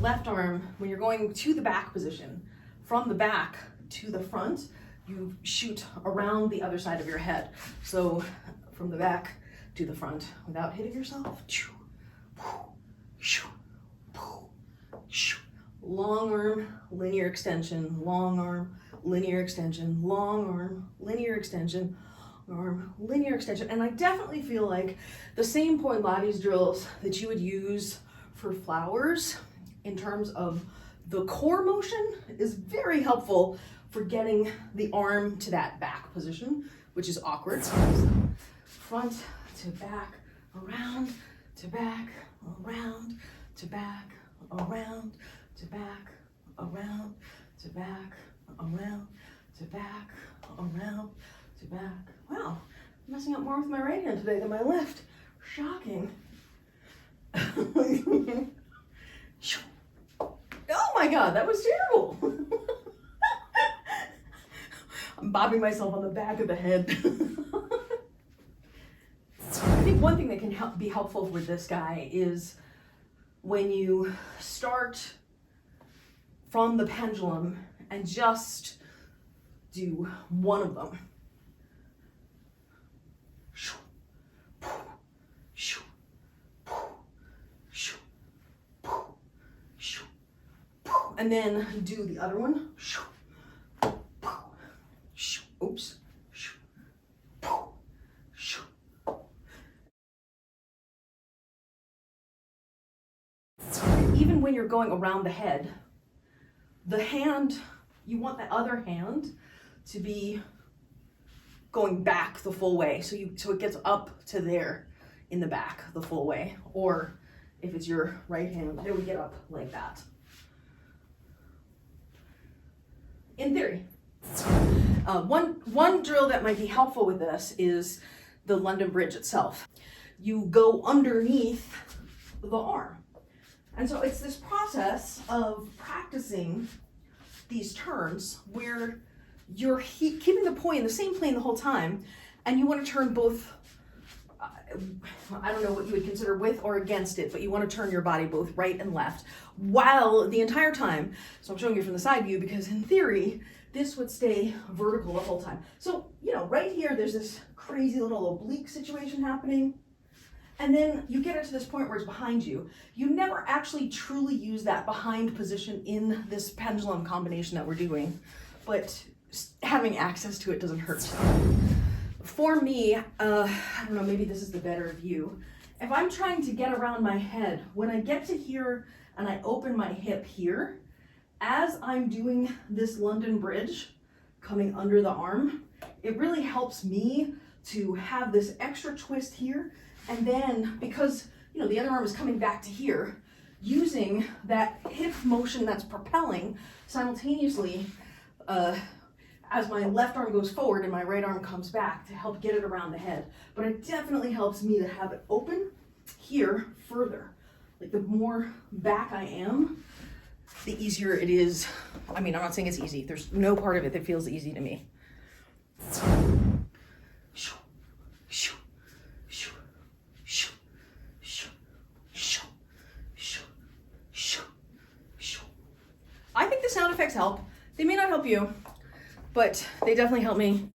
left arm, when you're going to the back position, from the back to the front, you shoot around the other side of your head. So from the back to the front without hitting yourself. Long arm, linear extension, long arm, linear extension, long arm, linear extension, arm, linear extension. And I definitely feel like the same Pilates drills that you would use for flowers in terms of the core motion is very helpful for getting the arm to that back position, which is awkward. So front to back, around to back, around to back, around to back, around to back, around to back, around to back. Wow, I'm messing up more with my right hand today than my left. Shocking. Oh my God, that was terrible. I'm bobbing myself on the back of the head. I think one thing that can be helpful with this guy is when you start from the pendulum and just do one of them. And then do the other one. Oops. Even when you're going around the head, the hand, you want the other hand to be going back the full way. So it gets up to there in the back the full way. Or if it's your right hand, it would get up like that. In theory. One drill that might be helpful with this is the London Bridge itself. You go underneath the arm. And so it's this process of practicing these turns where you're keeping the poi in the same plane the whole time, and you want to turn both, I don't know what you would consider with or against it, but you want to turn your body both right and left while the entire time. So I'm showing you from the side view because in theory, this would stay vertical the whole time. So, right here, there's this crazy little oblique situation happening. And then you get it to this point where it's behind you. You never actually truly use that behind position in this pendulum combination that we're doing, but having access to it doesn't hurt. For me, I don't know, maybe this is the better view. If I'm trying to get around my head, when I get to here and I open my hip here, as I'm doing this London Bridge coming under the arm, it really helps me to have this extra twist here. And then because, the other arm is coming back to here, using that hip motion that's propelling simultaneously as my left arm goes forward and my right arm comes back to help get it around the head. But it definitely helps me to have it open here further. Like the more back I am, the easier it is. I mean, I'm not saying it's easy. There's no part of it that feels easy to me. I think the sound effects help. They may not help you, but they definitely help me.